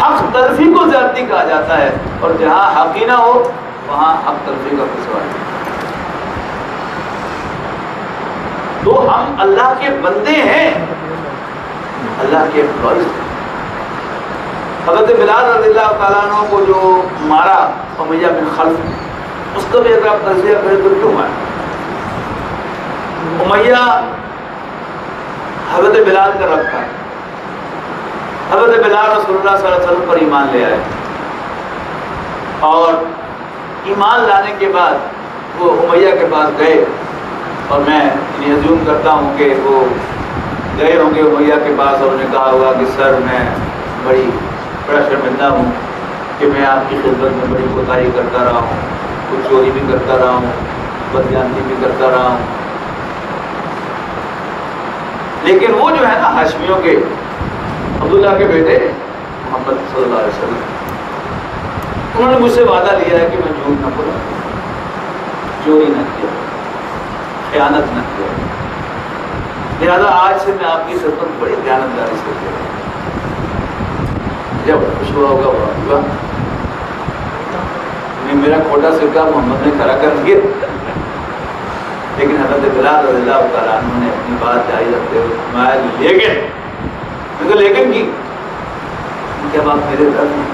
حق تلفی کو زیادتی کہا جاتا ہے، اور جہاں حق ہی نہ ہو وہاں حق تلفی کا کوئی سوال نہیں۔ تو ہم اللہ کے بندے ہیں، اللہ کے امپلائیز ہیں۔ حضرت بلال رضی اللہ تعالیٰ عنہ کو جو مارا امیہ بن خلف، اس کا بھی اگر آپ تجزیہ کریں تو کیوں مارا؟ امیہ حضرت بلال کا رب تھا، حضرت بلال رسول اللہ صلی اللہ علیہ وسلم پر ایمان لے آئے، اور ایمان لانے کے بعد وہ امیہ کے پاس گئے، اور میں ازیوم کرتا ہوں کہ وہ گئے ہوں گے امیہ کے پاس اور انہیں کہا ہوگا کہ سر میں بڑا شرمندہ ہوں کہ میں آپ کی خدمت میں بڑی کوتاہی کرتا رہا ہوں، کچھ چوری بھی کرتا رہا ہوں، بدجانتی بھی کرتا رہا ہوں، لیکن وہ جو ہے نا ہاشمیوں کے عبداللہ کے بیٹے محمد صلی اللہ علیہ وسلم، انہوں نے مجھ سے وعدہ لیا ہے کہ میں جھوٹ نہ بولا، چوری نہ کیا، خیانت نہ کیا، لہذا آج سے میں آپ کی خدمت بڑی دیانتداری سے کروں گا۔ جب خوش ہوا ہوگا وہ ہوگا، میرا کھوٹا سکہ محمد نے کھڑا کر دیا، لیکن حضرت بلال رضی اللہ تعالیٰ عنہ نے اپنی بات جاری رکھتے ہوئے فرمایا لیکن کی کیا بات میرے در میں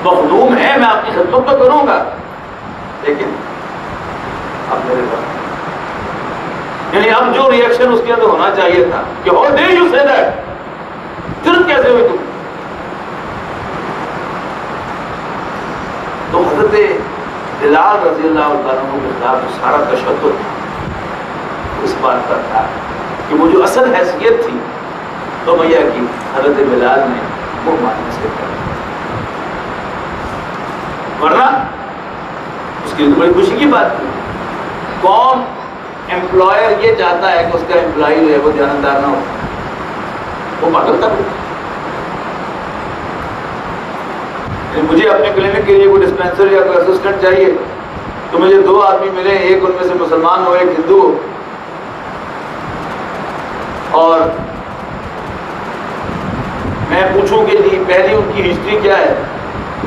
مخدوم ہے، میں آپ کی خدمت تو کروں گا، لیکن اب میرے در، یعنی اب جو ریئیکشن اس کے اندر ہونا چاہیے تھا کہ ہو دے یو سے دیٹ، صرف کیسے ہوئی تم؟ تو حضرت بلال رضی اللہ تعالیٰ عنہ کے خلاف جو سارا تشدد اس بات پر تھا کہ وہ جو اصل حیثیت تھی امیہ کی، حضرت بلال نے وہ ماننے سے کر، ورنہ اس کی تو بڑی خوشی کی بات تھی۔ کون امپلائر یہ چاہتا ہے کہ اس کا امپلائی جو ہے وہ دیانتدار نہ ہو؟ وہ پاگل تھا۔ مجھے اپنے کلینک کے لیے کوئی ڈسپینسر یا کوئی اسسٹنٹ چاہیے تو مجھے 2 آدمی ملے، ایک ان میں سے مسلمان ہو ایک ہندو ہو، اور میں پوچھوں کہ جی پہلی ان کی ہسٹری کیا ہے،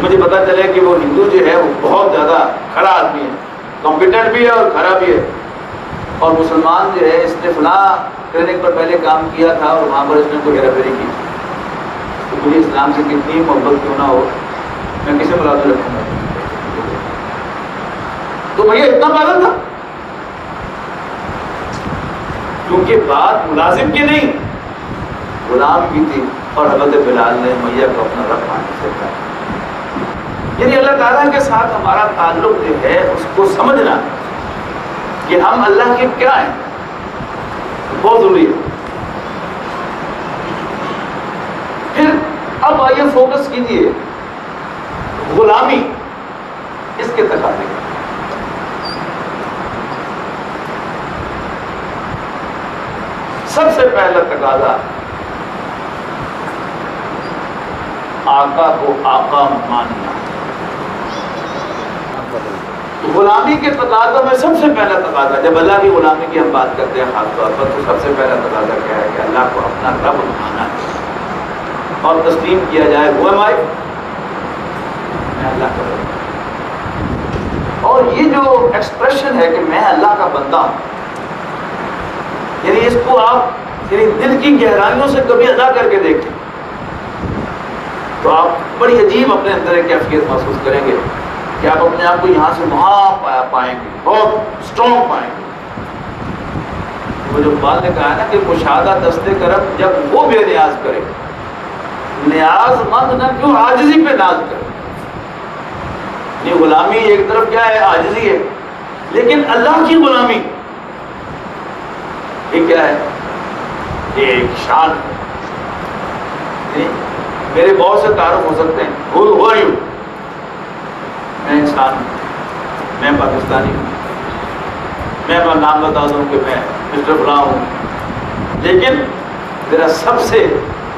مجھے پتا چلے کہ وہ ہندو جو ہے وہ بہت زیادہ کھڑا آدمی ہے، کمپیٹنٹ بھی ہے اور کھڑا بھی ہے، اور مسلمان جو ہے اس نے فلاں کلینک پر پہلے کام کیا تھا اور وہاں پر اس نے کوئی ہیرا پھیری کی، تو مجھے اسلام سے کتنی محبت کیوں نہ ہو، میں کسے ملازم رکھوں گا؟ تو بھیا اتنا پاگل تھا، کیونکہ بات ملازم کی نہیں غلام کی تھی، اور حضرت بلال نے امیہ کو اپنا رب ماننے سے کہا۔ یعنی اللہ تعالیٰ کے ساتھ ہمارا تعلق جو ہے اس کو سمجھنا کہ ہم اللہ کے کیا ہیں بہت ضروری ہے۔ پھر اب آئیے فوکس کیجیے غلامی اس کے تقاضے، سب سے پہلا تقاضا آقا کو آقا ماننا۔ غلامی کے تقاضوں میں سب سے پہلا تقاضا، جب اللہ کی غلامی کی ہم بات کرتے ہیں خاص طور پر، تو سب سے پہلا تقاضا کیا ہے کہ اللہ کو اپنا رب مانا اور تسلیم کیا جائے وہ میں اللہ کا رب۔ اور یہ جو ایکسپریشن ہے کہ میں اللہ کا بندہ ہوں، یعنی اس کو آپ یعنی دل کی گہرائیوں سے کبھی ادا کر کے دیکھیں تو آپ بڑی عجیب اپنے اندر ایک کیفیت محسوس کریں گے کہ آپ اپنے آپ کو یہاں سے وہاں پائیں گے، بہت اسٹرانگ پائیں گے۔ وہ جو بات نے کہا ہے نا کہ مشاہدہ دست کرم، جب وہ بے نیاز کرے، نیاز مند نہ کیوں عاجزی پہ ناز کرے۔ یہ غلامی ایک طرف کیا ہے، عاجزی ہے، لیکن اللہ کی غلامی یہ کیا ہے، یہ ایک شان ہے۔ میرے بہت سے تعارف ہو سکتے ہیں، Who are you؟ میں انسان ہوں، میں پاکستانی ہوں، میں اپنا نام بتا دوں کہ میں مسٹر فلاں ہوں، لیکن میرا سب سے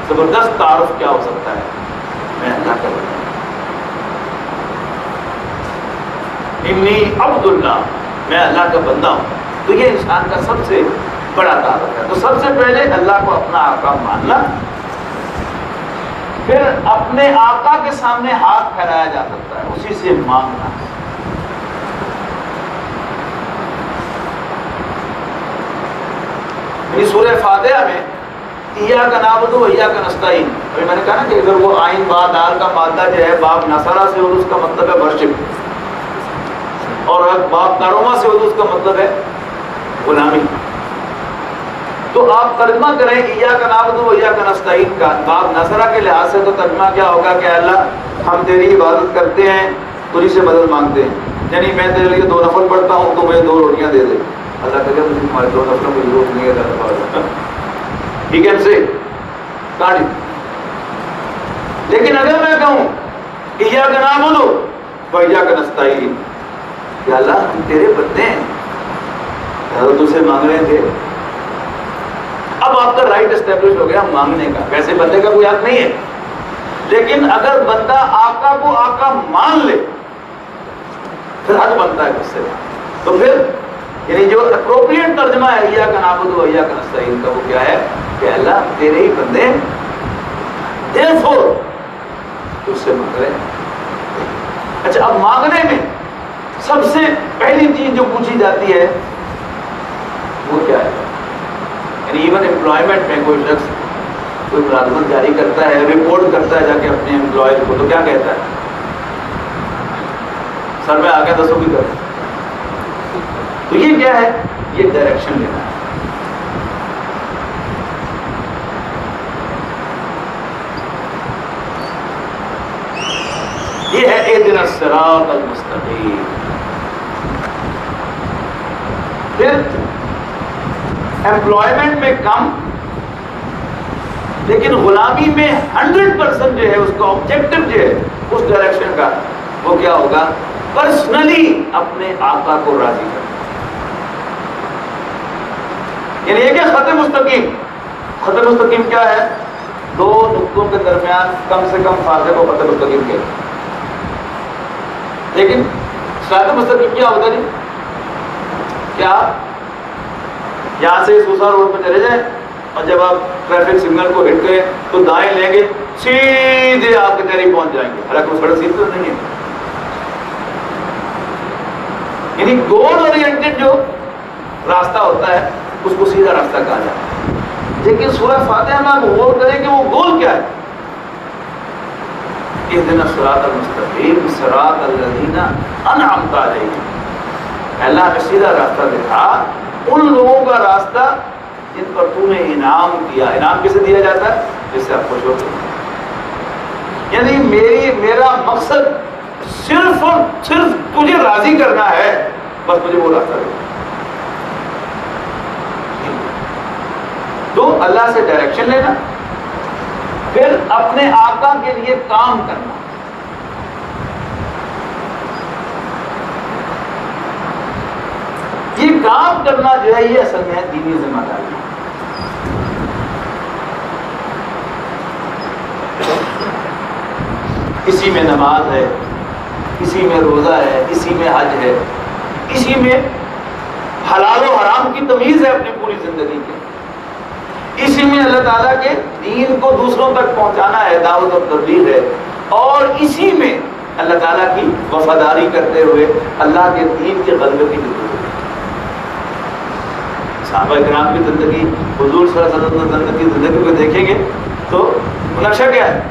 زبردست تعارف کیا ہو سکتا ہے، میں اللہ کا بندہ ہوں، انی عبداللہ، میں اللہ کا بندہ ہوں۔ تو یہ انسان کا سب سے بڑا تعارف ہے۔ تو سب سے پہلے اللہ کو اپنا آقا ماننا، پھر اپنے آقا کے سامنے ہاتھ پھیلایا جا سکتا ہے، اسی سے مانگنا. سورہ فاتحہ میں ایاک نعبد و ایاک نستعین، ابھی میں نے کہا نا کہ اگر وہ آئین با دال کا مادہ جو ہے باب نصرہ سے ہو تو اس کا مطلب ہے ورشپ، اور اگر باب کروما سے ہو تو اس کا مطلب ہے غلامی. تو آپ ترجمہ کریں ایاک نعبد و ایاک نستعین کا باب نصرہ کے لحاظ سے، تو ترجمہ کیا ہوگا کہ اللہ ہم تیری عبادت کرتے ہیں، تجھی سے مدد مانگتے ہیں. یعنی میں تیرے لیے 2 نفل پڑھتا ہوں تو مجھے 2 روٹیاں دے دے. اللہ کہتے مجھے تمہارے 2 نفلوں کی ضرورت نہیں ہے. ٹھیک ہے سے کاٹی. لیکن اگر میں کہوں ایاک نعبد و ایاک نستعین، کہ اللہ ہم تیرے بندے ہیں، تو تجھ سے مانگ رہے تھے، اب آپ کا رائٹ اسٹیبلش ہو گیا مانگنے کا. ویسے بندے کا کوئی حق نہیں ہے، لیکن اگر بندہ آقا کو آقا مان لے پھر حق بنتا ہے اس سے. تو پھر یعنی جو اپروپریٹ ترجمہ ہے ایاک نعبد و ایاک نستعین کا وہ کیا ہے کہ اللہ تیرے ہی بندے ہیں، therefore تجھ سے مانگ رہے ہیں. اچھا، اب مانگنے میں سب سے پہلی چیز جو پوچھی جاتی ہے وہ کیا ہے؟ یعنی ایون امپلائمنٹ میں کوئی شخص کوئی ملازمت جاری کرتا ہے، رپورٹ کرتا ہے جا کے اپنے امپلائر کو، تو کیا کہتا ہے؟ سر میں آگے دسو بھی کر. تو یہ کیا ہے؟ یہ ڈائریکشن لینا ہے. یہ ہے اہدنا الصراط المستقیم. پھر ایمپلائمنٹ میں کم، لیکن غلامی میں 100% جو ہے اس کا آبجیکٹو جو ہے اس ڈائریکشن کا وہ کیا ہوگا؟ پرسنلی اپنے آقا کو راضی کرنا. یعنی یہ کیا خط مستقیم؟ خط مستقیم کیا ہے؟ 2 نقطوں کے درمیان کم سے کم فاصلے کو خط مستقیم کہتے ہیں. لیکن صراط مستقیم کیا ہوتا ہے؟ کیا یہاں سے سوسا روڈ پہ چلے جائیں اور جب آپ ٹریفک سگنل کو ہٹ کریں تو دائیں لیں گے، سیدھے آپ کے قریب پہنچ جائیں گے، حالانکہ وہ سڑک سیدھی تو نہیں ہے. یعنی گول اورینٹڈ جو راستہ ہوتا ہے اس کو سیدھا راستہ کہا جاتا ہے. لیکن سورہ فاتحہ میں آپ غور کریں کہ وہ گول کیا ہے؟ اہدنا الصراط المستقیم صراط الذین انعمت علیہم. اللہ نے سیدھا راستہ دکھا، ان لوگوں کا راستہ جن پر تو نے انعام کیا. انعام کسے دیا جاتا ہے؟ جس سے آپ خوش ہوتے ہیں. یعنی میرا مقصد صرف اور صرف تجھے راضی کرنا ہے، بس مجھے وہ راستہ دے. تو اللہ سے ڈائریکشن لینا، پھر اپنے آقا کے لیے کام کرنا. یہ کام کرنا جو ہے یہ اصل میں دینی ذمہ داری ہے. اسی میں نماز ہے، اسی میں روزہ ہے، اسی میں حج ہے، اسی میں حلال و حرام کی تمیز ہے اپنی پوری زندگی کے. اسی میں اللہ تعالیٰ کے دین کو دوسروں تک پہنچانا ہے، دعوت و تبلیغ ہے. اور اسی میں اللہ تعالیٰ کی وفاداری کرتے ہوئے اللہ کے دین کے غلبے کی ضرورت ہے. صحابہ کرام کی زندگی، حضور صلی اللہ علیہ وسلم کی زندگی کو دیکھیں گے تو نقشہ کیا ہے؟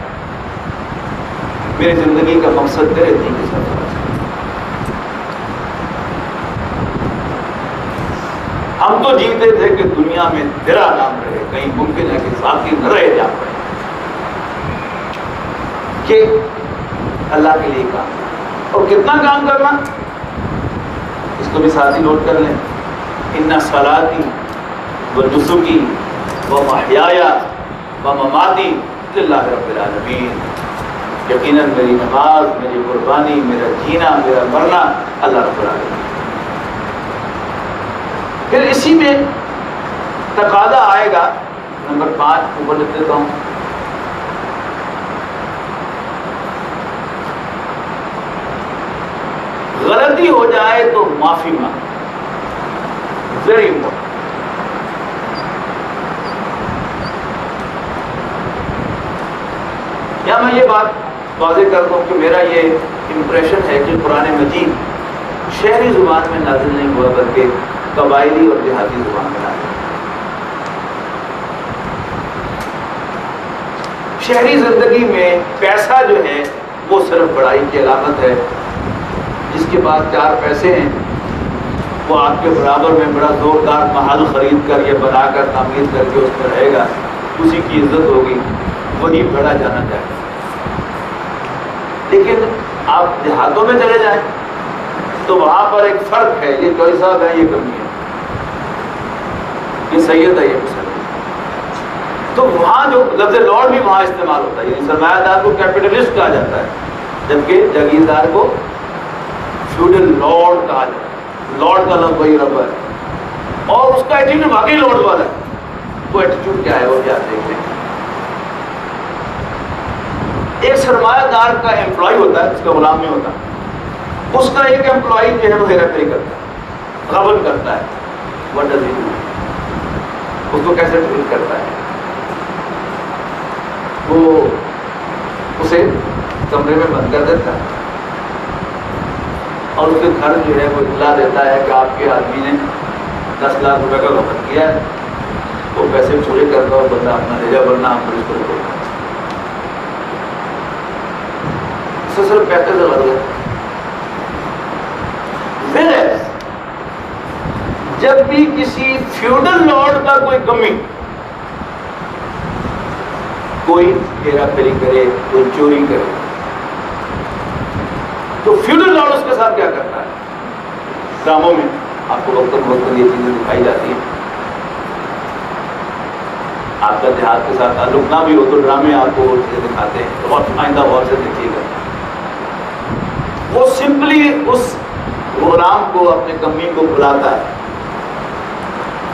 میری زندگی کا مقصد تیرے دین کے ساتھ. ہم تو جیتے تھے کہ دنیا میں تیرا نام رہے، کہیں ممکن ہے کہ ساتھی نہ رہے جا پائے. کہ اللہ کے لیے کام، اور کتنا کام کرنا اس کو بھی ساتھ ہی نوٹ کر لیں. ان صلاتی و نسکی و محیایا و مماتی للہ رب العالمین. یقیناً میری نماز، میری قربانی، میرا جینا، میرا مرنا اللہ رب العالمین. پھر اسی میں تقاضا آئے گا نمبر 5 اوپر لکھ دیتا ہوں. غلطی ہو جائے تو معافی مانگ. Very important. یا میں یہ بات واضح کر دوں کہ میرا یہ امپریشن ہے کہ قرآن مجید شہری زبان میں نازل نہیں ہوا بلکہ قبائلی اور دیہاتی زبان میں نازل ہوا۔ شہری زندگی میں پیسہ جو ہے وہ صرف بڑائی کی علامت ہے۔ جس کے پاس 4 پیسے ہیں وہ آپ کے برابر میں بڑا زوردار محل خرید کر یا بنا کر تعمیر کر کے اس میں رہے گا، اسی کی عزت ہوگی، وہی بڑا جانا چاہے گا۔ لیکن آپ دیہاتوں میں چلے جائیں تو وہاں پر ایک فرق ہے، یہ چوئی صاحب ہے، یہ کمی ہے، یہ سید ہے، یہ مسلم۔ تو وہاں جو لفظ لارڈ بھی وہاں استعمال ہوتا ہے، یعنی سرمایہ دار کو کیپٹلسٹ کہا جاتا ہے، جبکہ جاگیردار کو فیوڈل لارڈ کہا جاتا ہے۔ لارڈ کا لفظ وہی رب ہے، اور اس کا ایٹیٹیوڈ واقعی لارڈ والا ہے۔ وہ ایٹیٹیوڈ کیا ہے وہ کیا دیکھتے ہیں۔ ایک سرمایہ دار کا امپلائی ہوتا ہے، اس کا غلام نہیں ہوتا، اس کا ایک امپلائی جو ہے وہ ہیرا پھیری کرتا ہے، غبن کرتا ہے۔ What does he do؟ اس کو کیسے ٹریٹ کرتا ہے؟ وہ اسے کمرے میں بند کر دیتا ہے اور اس کے گھر جو ہے وہ اطلاع دیتا ہے کہ آپ کے آدمی نے 10 لاکھ روپے کا غبن کیا ہے، وہ پیسے پورے کر دو اور بندہ اپنا لے جا، ورنہ ہم پولیس کو رپورٹ کریں۔ صرف پیسے سے لگ گئے۔ جب بھی کسی فیوڈل لارڈ کا کوئی کمی، کوئی ہیرا پھیری کرے، کوئی چوری کرے، تو فیوڈل لارڈ اس کے ساتھ کیا کرتا ہے؟ ڈراموں میں آپ کو وقتاً فوقتاً یہ چیزیں دکھائی جاتی ہیں۔ آپ کا دیہات کے ساتھ تعلق نہ بھی ہو تو ڈرامے آپ کو وہ چیزیں دکھاتے ہیں، بہت آئندہ غور سے دیکھیے گا۔ وہ سمپلی اس غلام کو، اپنے کمی کو بلاتا ہے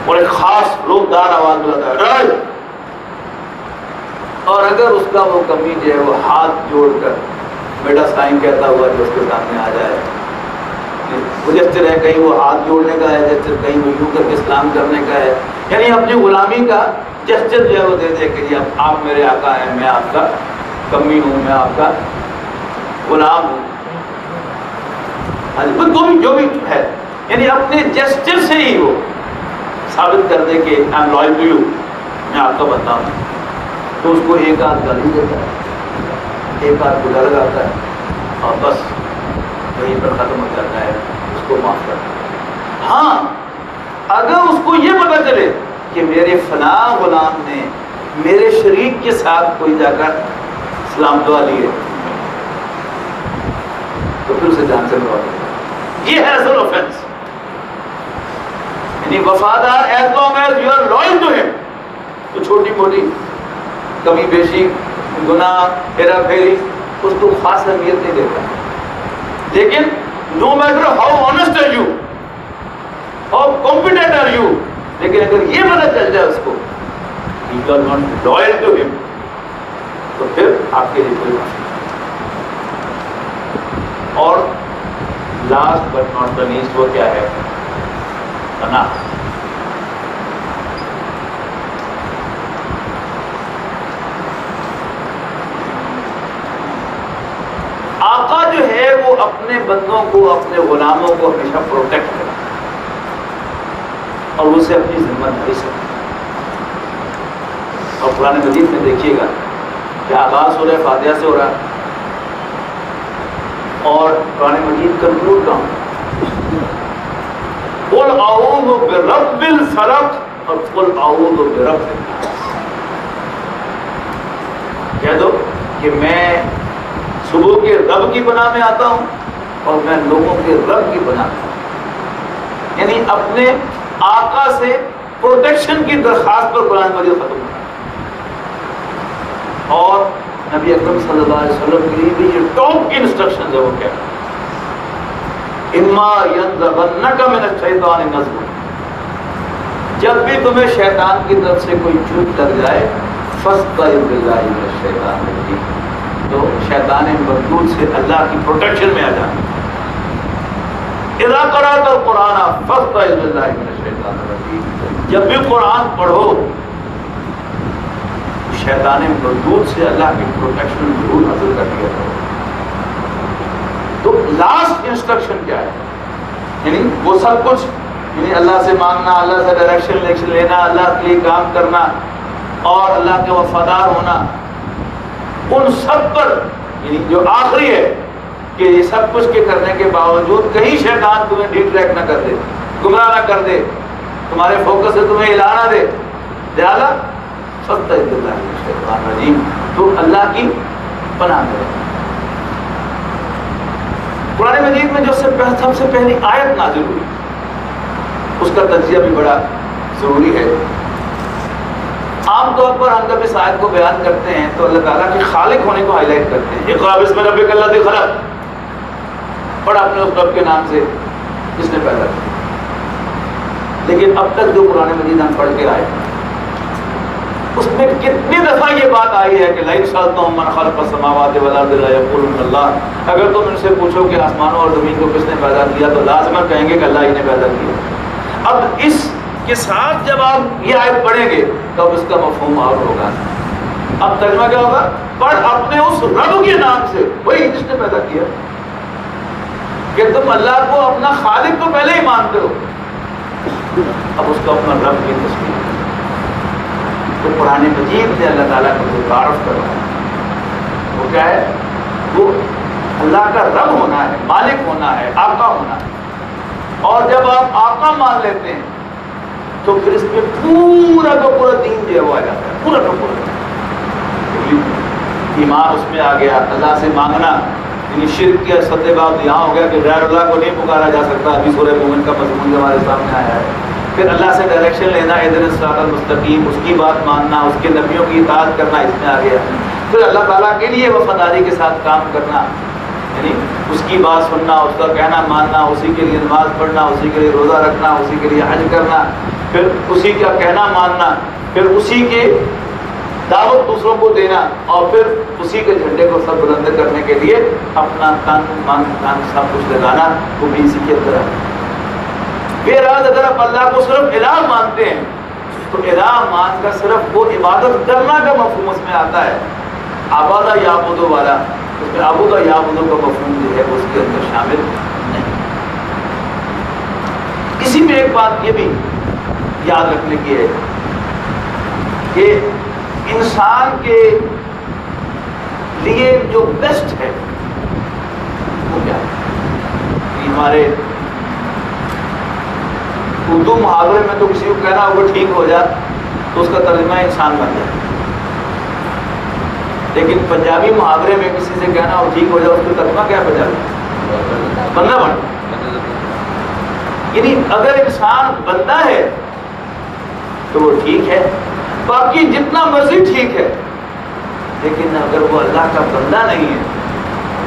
اور ایک خاص روکدار آواز بلاتا ہے، راج! اور اگر اس کا وہ کمی جو ہے وہ ہاتھ جوڑ کر بیٹا سائن کہتا ہوا جو اس کے سامنے آ جائے، وہ جسچر ہے، کہیں وہ ہاتھ جوڑنے کا ہے جسچر، کہیں وہ یوں کر کے اسلام کرنے کا ہے، یعنی اپنی غلامی کا جسچر جو ہے وہ دے دے کہ جی آپ میرے آقا ہیں، میں آپ کا کمی ہوں، میں آپ کا غلام ہوں، جو بھی ہے، یعنی اپنے جسچر سے ہی وہ ثابت کر دے کہ I am loyal to you, میں آپ کا بندہ ہوں۔ تو اس کو ایک آدھ گالی دیتا ہے، ایک آدھ گلا لگاتا ہے اور بس وہیں پر ختم ہو جاتا ہے، اس کو معاف کرتا ہے۔ ہاں اگر اس کو یہ پتہ چلے کہ میرے فلاں غلام نے میرے شریک کے ساتھ کوئی جا کر سلام دعا لی ہے تو پھر اسے جان سے مروا دے، یہ ہے اصل آفینس۔ یعنی وفادار as long as you are loyal to him، تو چھوٹی موٹی کمی بیشی، گناہ، ہیرا پھیری اس کو خاص اہمیت نہیں دیتا، لیکن no matter how honest are you، how competent are you، لیکن اگر یہ پتہ چل جائے اس کو you are not loyal to him، تو پھر آپ کے لیے کوئی بات نہیں۔ اور last but not the least وہ کیا ہے؟ پناہ۔ آقا جو ہے وہ اپنے بندوں کو، اپنے غلاموں کو ہمیشہ پروٹیکٹ کرے اور اسے اپنی ذمہ داری سے، اور قرآن مجید میں دیکھیے گا کہ آغاز سورہ فاتحہ سے ہو رہا ہے اور قرآن مجید کنکلوڈ کہاں؟ قل اعوذ برب الفلق اور قل اعوذ برب الناس۔ کہہ دو کہ میں صبح کے رب کی پناہ میں آتا ہوں اور میں لوگوں کے رب کی پناہ میں، یعنی اپنے آقا سے پروٹیکشن کی درخواست پر قرآن مجید ختم ہوتا ہے۔ اور نبی اکرم صلی اللہ علیہ وسلم کے لیے بھی یہ ٹاپ کی انسٹرکشن ہے، وہ کیا ہے؟ اما ینزغنک من الشیطان نزغ، جب بھی تمہیں شیطان کی طرف سے کوئی چوٹ لگ جائے فاستعذ باللہ من الشیطان الرجیم، تو شیطان مردود سے اللہ کی پروٹیکشن میں آ جانا۔ اذا قرأت القرآن فاستعذ باللہ من الشیطان الرجیم، جب بھی قرآن پڑھو شیطان مردود سے اللہ کی پروٹیکشن ضرور حاصل کر لیا کرو۔ تو لاسٹ انسٹرکشن کیا ہے؟ یعنی وہ سب کچھ، یعنی اللہ سے مانگنا، اللہ سے ڈائریکشن لینا، اللہ کے لیے کام کرنا اور اللہ کے وفادار ہونا، ان سب پر یعنی جو آخری ہے کہ یہ سب کچھ کے کرنے کے باوجود کہیں شیطان تمہیں ڈی ٹریک نہ کر دے، گمراہ نہ کر دے، تمہارے فوکس سے تمہیں ہلا نہ دے، لہٰذا فاستعذ باللہ من الشیطان الرجیم، تو اللہ کی پناہ کرو۔ قرآن مجید میں جو سب سے پہلی آیت نازل ہوئی اس کا تجزیہ بھی بڑا ضروری ہے۔ عام طور پر ہم جب اس آیت کو بیان کرتے ہیں تو اللہ تعالیٰ کے خالق ہونے کو ہائی لائٹ کرتے ہیں، اقرأ بسم ربک الذی خلق، پڑھ اپنے اس رب کے نام سے جس نے پیدا کیا۔ لیکن اب تک جو قرآن مجید ہم پڑھ کے آئے اس میں کتنی دفعہ یہ بات آئی ہے کہ لئن سألتهم من خلق السماوات والارض ليقولن اللہ، اگر تم ان سے پوچھو کہ آسمانوں اور زمین کو کس نے پیدا کیا تو لازماً کہیں گے کہ اللہ ہی نے پیدا کیا۔ اب اس کے ساتھ جب آپ یہ آیت پڑھیں گے تو اب اس کا مفہوم اور ہوگا۔ اب ترجمہ کیا ہوگا؟ پڑھ اپنے اس رب کے نام سے، وہی جس نے پیدا کیا، کہ تم اللہ کو اپنا خالق تو پہلے ہی مانتے ہو، اب اس کو اپنا رب کی تسلیم۔ تو قرآن مجید نے اللہ تعالیٰ کو جو تعارف کروایا وہ کیا ہے؟ وہ اللہ کا رب ہونا ہے، مالک ہونا ہے، آقا ہونا ہے۔ اور جب آپ آقا مان لیتے ہیں تو پھر اس میں پورا کا پورا دین جو ہے وہ آ جاتا ہے، پورا کا پورا ایمان اس میں آ گیا۔ اللہ سے مانگنا یعنی شرک کے سطح باب یہاں ہو گیا کہ غیر اللہ کو نہیں پکارا جا سکتا، ابھی سورہ مومن کا مضمون جو ہمارے سامنے آیا ہے۔ پھر اللہ سے ڈائریکشن لینا، اہدنا الصراط المستقیم، اس کی بات ماننا، اس کے نبیوں کی اطاعت کرنا، اس میں آ گیا۔ پھر اللہ تعالیٰ کے لیے وفاداری کے ساتھ کام کرنا، یعنی اس کی بات سننا، اس کا کہنا ماننا، اسی کے لیے نماز پڑھنا، اسی کے لیے روزہ رکھنا، اسی کے لیے حج کرنا، پھر اسی کا کہنا ماننا، پھر اسی کے دعوت دوسروں کو دینا، اور پھر اسی کے جھنڈے کو سب بلند کرنے کے لیے اپنا تن من دھن سب کچھ لگانا، وہ بھی اسی کے اندر ہے۔ بہرحال اگر آپ اللہ کو صرف الہ مانتے ہیں تو الہ مان کر صرف وہ عبادت کرنا کا مفہوم اس میں آتا ہے، عبادہ یعبدو والا، اس میں عبودہ یعبدو کا مفہوم جو ہے اس کے اندر شامل نہیں۔ اسی میں ایک بات یہ بھی یاد رکھنے کی ہے کہ انسان کے لیے جو بیسٹ ہے وہ کیا ہے؟ ہمارے اردو محاورے میں تو کسی کو کہنا ہوگا ٹھیک ہو جا تو اس کا ترجمہ انسان بن جائے، لیکن پنجابی محاورے میں کسی سے کہنا ہو ٹھیک ہو جا، اس کا ترجمہ کیا پنجابی؟ بندہ بن۔ یعنی اگر انسان بندہ ہے تو وہ ٹھیک ہے، باقی جتنا مرضی ٹھیک ہے، لیکن اگر وہ اللہ کا بندہ نہیں ہے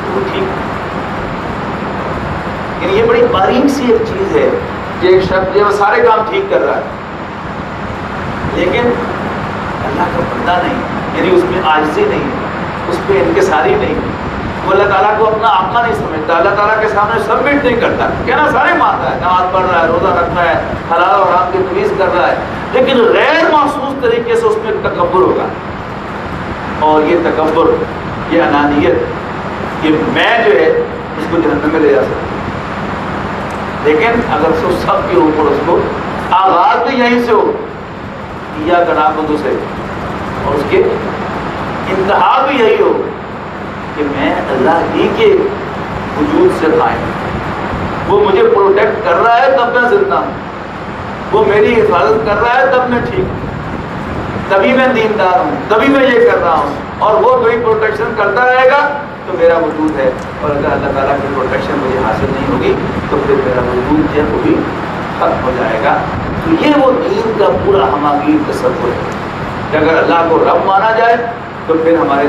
تو وہ ٹھیک ہے۔ یعنی یہ بڑی باریک سی ایک چیز ہے کہ ایک شخص جو سارے کام ٹھیک کر رہا ہے لیکن اللہ کا بندہ نہیں، یعنی اس میں عاجزی نہیں، اس پہ انکساری نہیں، وہ اللہ تعالیٰ کو اپنا آقا نہیں سمجھتا، اللہ تعالیٰ کے سامنے سبمٹ نہیں کرتا، کہنا سارے مانتا ہے، نماز پڑھ رہا ہے، روزہ رکھ رہا ہے، حلال اور حرام کی تمیز کر رہا ہے، لیکن غیر محسوس طریقے سے اس میں تکبر ہوگا، اور یہ تکبر، یہ انانیت، یہ میں جو ہے اس کو جہنم میں لے جا سکتا ہے۔ لیکن اگر سب کے اوپر اس کو آغاز بھی یہیں سے ہو، ایاک نعبد سے، اور اس کے انتہا بھی یہی ہو کہ میں اللہ ہی کے وجود سے قائم ہوں، وہ مجھے پروٹیکٹ کر رہا ہے تب میں زندہ ہوں، وہ میری حفاظت کر رہا ہے تب میں ٹھیک ہوں، تبھی میں دیندار ہوں، تبھی میں یہ کر رہا ہوں، اور وہ کوئی پروٹیکشن کرتا رہے گا تو میرا وجود ہے، اور اگر اللہ تعالیٰ کی پروٹیکشن مجھے حاصل نہیں ہوگی تو پھر میرا وجود جو ہے وہ بھی ختم ہو جائے گا۔ تو یہ وہ دین کا پورا ہماگیر تصور ہے کہ اگر اللہ کو رب مانا جائے تو پھر ہمارے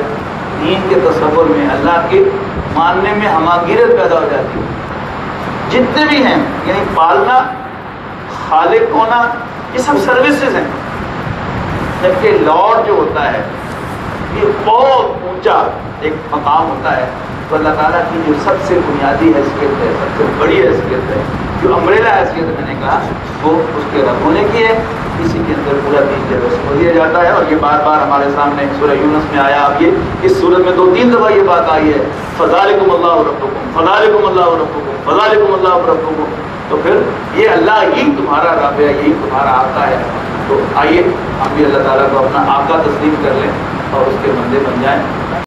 دین کے تصور میں اللہ کے ماننے میں ہماگیرت پیدا ہو جاتی ہے۔ جتنے بھی ہیں یعنی پالنا، خالق ہونا، یہ سب سروسز ہیں، جبکہ لارڈ جو ہوتا ہے یہ بہت اونچا ایک مقام ہوتا ہے۔ تو اللہ تعالیٰ کی جو سب سے بنیادی حیثیت ہے، سب سے بڑی حیثیت ہے، جو امبریلا حیثیت میں نے کہا وہ اس کے رب ہونے کی ہے، اسی کے اندر پورا دین جو ہے اس کو دیا جاتا ہے۔ اور یہ بار بار ہمارے سامنے سورہ یونس میں آیا، اب یہ اس سورت میں 2-3 دفعہ یہ بات آئی ہے، فذالکم اللہ ربکم فذالکم اللہ ربکم فذالکم اللہ ربکم۔ تو پھر یہ اللہ ہی تمہارا رب ہے، یہی تمہارا آقا ہے۔ تو آئیے ہم بھی اللہ تعالیٰ کو اپنا آقا تسلیم کر لیں اور اس کے بندے بن جائیں۔